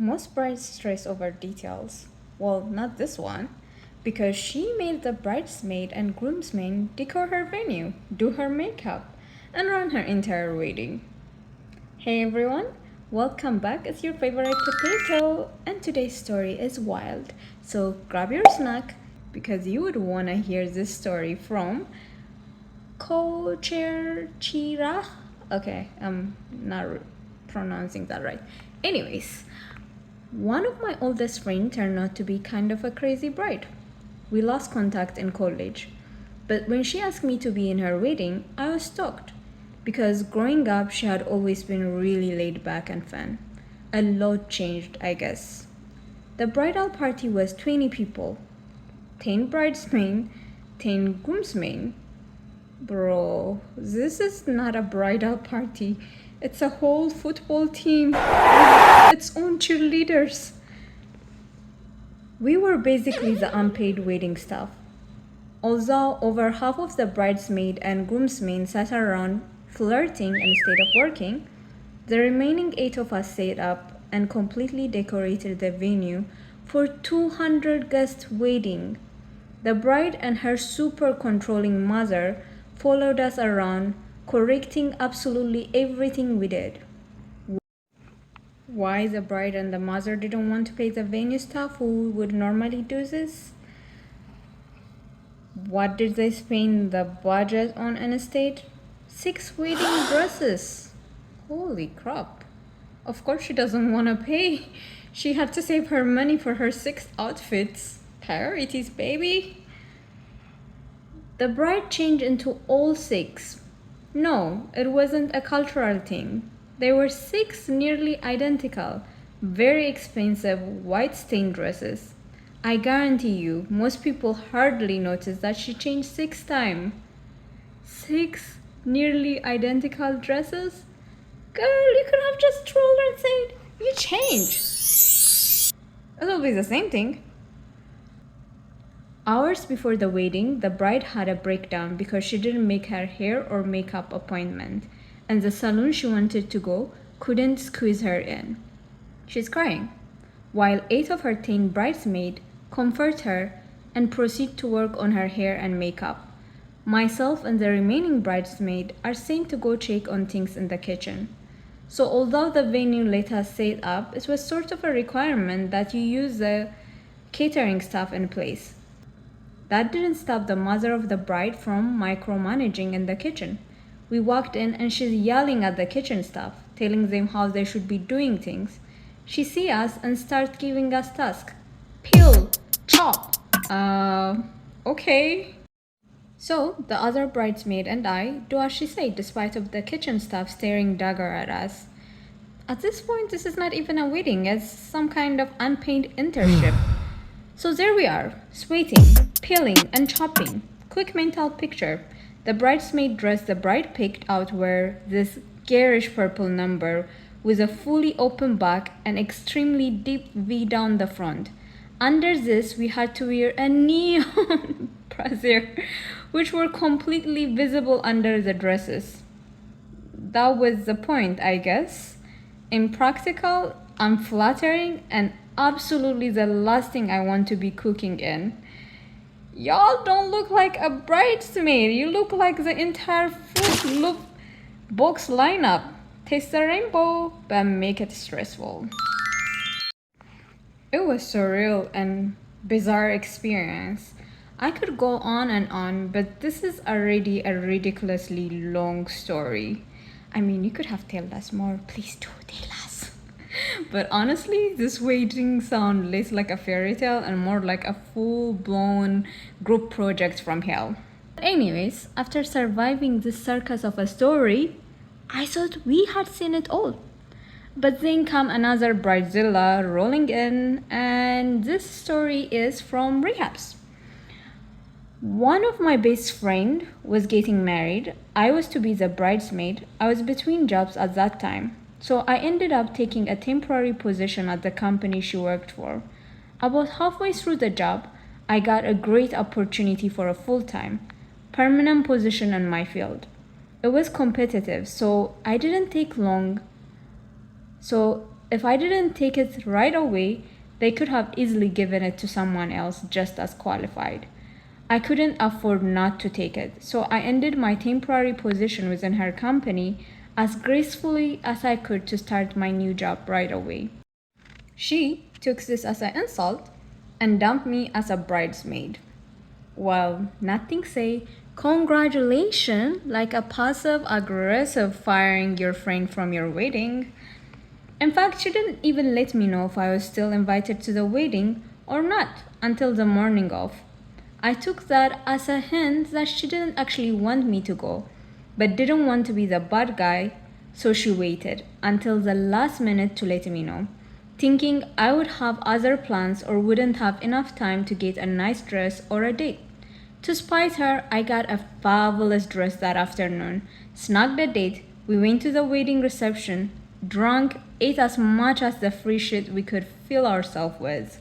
Most brides stress over details. Well, not this one, because she made the bridesmaid and groomsmaid decor her venue, do her makeup, and run her entire wedding. Hey everyone, welcome back. It's your favorite potato, and today's story is wild. So grab your snack because you would want to hear this story from Chira. Okay, I'm not pronouncing that right. Anyways, one of my oldest friends turned out to be kind of a crazy bride. We lost contact in college, but when she asked me to be in her wedding, I was stoked because growing up she had always been really laid back and fun. A lot changed, I guess. The bridal party was 20 people, 10 bridesmaids, 10 groomsmen. Bro, this is not a bridal party. It's a whole football team with its own cheerleaders. We were basically the unpaid waiting staff. Although over half of the bridesmaid and groomsmen sat around flirting instead of working, the remaining 8 of us stayed up and completely decorated the venue for 200 guest wedding. The bride and her super controlling mother followed us around, correcting absolutely everything we did. Why the bride and the mother didn't want to pay the venue staff who would normally do this? What did they spend the budget on instead? 6 wedding dresses. Holy crap. Of course she doesn't want to pay. She had to save her money for her 6 outfits. Priorities, baby. The bride changed into all 6. No, it wasn't a cultural thing. They were 6 nearly identical, very expensive white stained dresses. I guarantee you, most people hardly noticed that she changed 6 times. 6 nearly identical dresses? Girl, you could have just trolled her and said, you changed. It'll be the same thing. Hours before the wedding, the bride had a breakdown because she didn't make her hair or makeup appointment, and the salon she wanted to go couldn't squeeze her in. She's crying, while 8 of her 10 bridesmaids comfort her and proceed to work on her hair and makeup. Myself and the remaining bridesmaid are sent to go check on things in the kitchen. So although the venue let us set up, it was sort of a requirement that you use the catering staff in place. That didn't stop the mother of the bride from micromanaging in the kitchen. We walked in and she's yelling at the kitchen staff, telling them how they should be doing things. She sees us and starts giving us tasks. Peel, chop. Okay. So the other bridesmaid and I do as she said, despite of the kitchen staff staring dagger at us. At this point, this is not even a wedding, it's some kind of unpaid internship. So there we are, sweating, peeling, and chopping. Quick mental picture. The bridesmaid dress the bride picked out were this garish purple number with a fully open back and extremely deep V down the front. Under this, we had to wear a neon brassiere, which were completely visible under the dresses. That was the point, I guess. Impractical, unflattering, and absolutely the last thing I want to be cooking in. Y'all don't look like a bridesmaid. You look like the entire Fruit Loop box lineup. Taste the rainbow, but make it stressful. It was surreal and bizarre experience. I could go on and on, but this is already a ridiculously long story. I mean, you could have told us more. Please do tell us. But honestly, this wedding sounds less like a fairy tale and more like a full-blown group project from hell. Anyways, after surviving this circus of a story, I thought we had seen it all. But then come another Bridezilla rolling in, and this story is from rehabs. One of my best friend was getting married. I was to be the bridesmaid. I was between jobs at that time. So I ended up taking a temporary position at the company she worked for. About halfway through the job, I got a great opportunity for a full-time, permanent position in my field. It was competitive, so I didn't take long. So If I didn't take it right away, they could have easily given it to someone else just as qualified. I couldn't afford not to take it, so I ended my temporary position within her company as gracefully as I could to start my new job right away. She took this as an insult and dumped me as a bridesmaid. Well, nothing say congratulations like a passive aggressive firing your friend from your wedding. In fact, she didn't even let me know if I was still invited to the wedding or not until the morning of. I took that as a hint that she didn't actually want me to go, but didn't want to be the bad guy, so she waited until the last minute to let me know, thinking I would have other plans or wouldn't have enough time to get a nice dress or a date. To spite her, I got a fabulous dress that afternoon, snagged a date, we went to the wedding reception, drank, ate as much as the free shit we could fill ourselves with.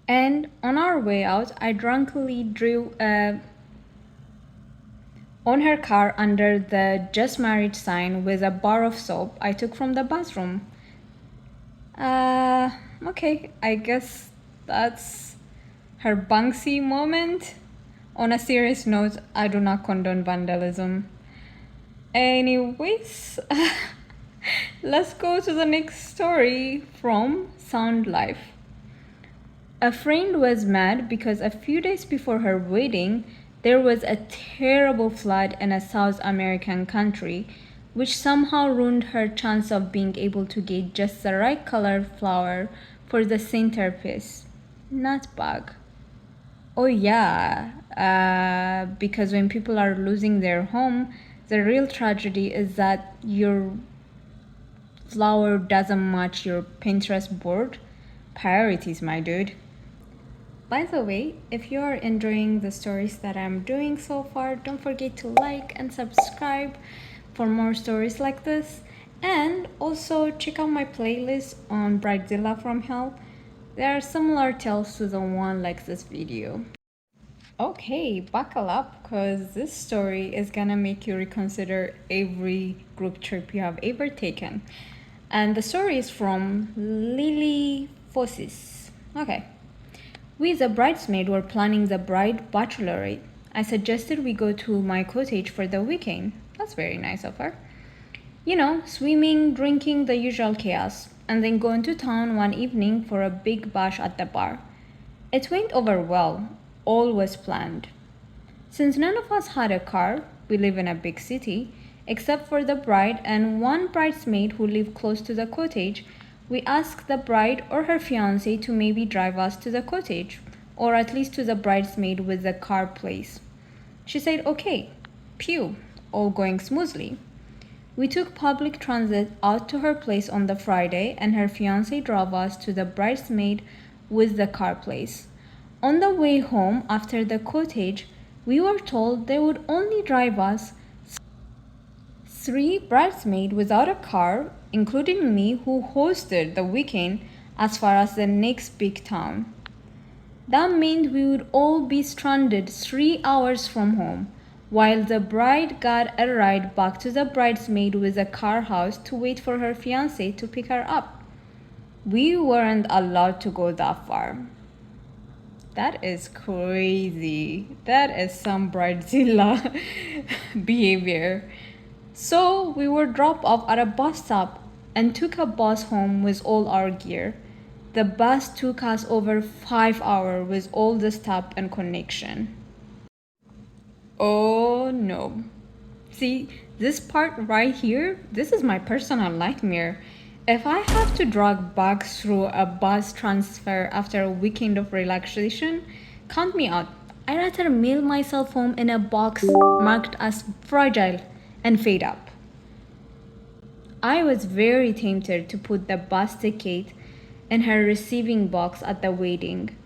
And on our way out, I drunkenly drew on her car under the just married sign with a bar of soap I took from the bathroom. Uh, okay, I guess that's her Banksy moment. On a serious note, I do not condone vandalism. Anyways, let's go to the next story from Sound Life. A friend was mad because a few days before her wedding, there was a terrible flood in a South American country, which somehow ruined her chance of being able to get just the right colored flower for the centerpiece. Not bug. Oh, yeah, because when people are losing their home, the real tragedy is that your flower doesn't match your Pinterest board. Priorities, my dude. By the way, if you are enjoying the stories that I'm doing so far, don't forget to like and subscribe for more stories like this. And also check out my playlist on Bridezilla from Hell. There are similar tales to the one like this video. Okay, buckle up because this story is gonna make you reconsider every group trip you have ever taken. And the story is from Lily Fossis. Okay. We, the bridesmaid, were planning the bride bachelorette. I suggested we go to my cottage for the weekend. That's very nice of her. You know, swimming, drinking, the usual chaos, and then going to town one evening for a big bash at the bar. It went over well. All was planned. Since none of us had a car, we live in a big city, except for the bride and one bridesmaid who lived close to the cottage, we asked the bride or her fiance to maybe drive us to the cottage, or at least to the bridesmaid with the car place. She said okay. Phew, all going smoothly. We took public transit out to her place on the Friday, and her fiance drove us to the bridesmaid with the car place. On the way home after the cottage, we were told they would only drive us three bridesmaids without a car, including me who hosted the weekend, as far as the next big town. That meant we would all be stranded 3 hours from home, while the bride got a ride back to the bridesmaid with a car house to wait for her fiance to pick her up. We weren't allowed to go that far. That is crazy. That is some Bridezilla behavior. So we were dropped off at a bus stop and took a bus home with all our gear. The bus took us over 5 hours with all the stop and connection. Oh no. See, this part right here, this is my personal nightmare. If I have to drag bags through a bus transfer after a weekend of relaxation, count me out. I'd rather mail myself home in a box marked as fragile and fade up. I was very tempted to put the bus ticket in her receiving box at the wedding.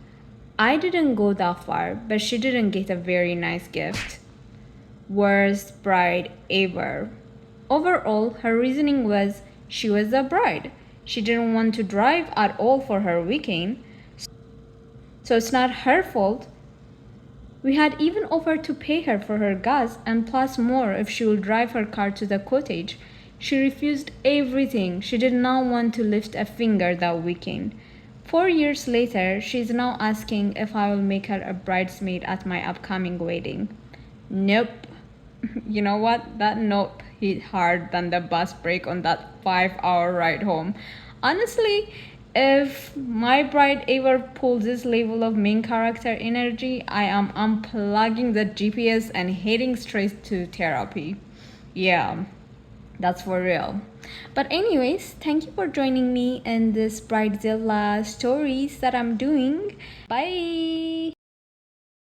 I didn't go that far, but she didn't get a very nice gift. Worst bride ever. Overall, her reasoning was she was the bride. She didn't want to drive at all for her weekend, so it's not her fault. We had even offered to pay her for her gas and plus more if she would drive her car to the cottage. She refused everything. She did not want to lift a finger that weekend. 4 years later, she's now asking if I will make her a bridesmaid at my upcoming wedding. Nope. You know what? That nope hit hard than the bus break on that 5 hour ride home. Honestly, if my bride ever pulls this level of main character energy, I am unplugging the GPS and heading straight to therapy. Yeah, that's for real. But anyways, thank you for joining me in this Bridezilla stories that I'm doing. Bye.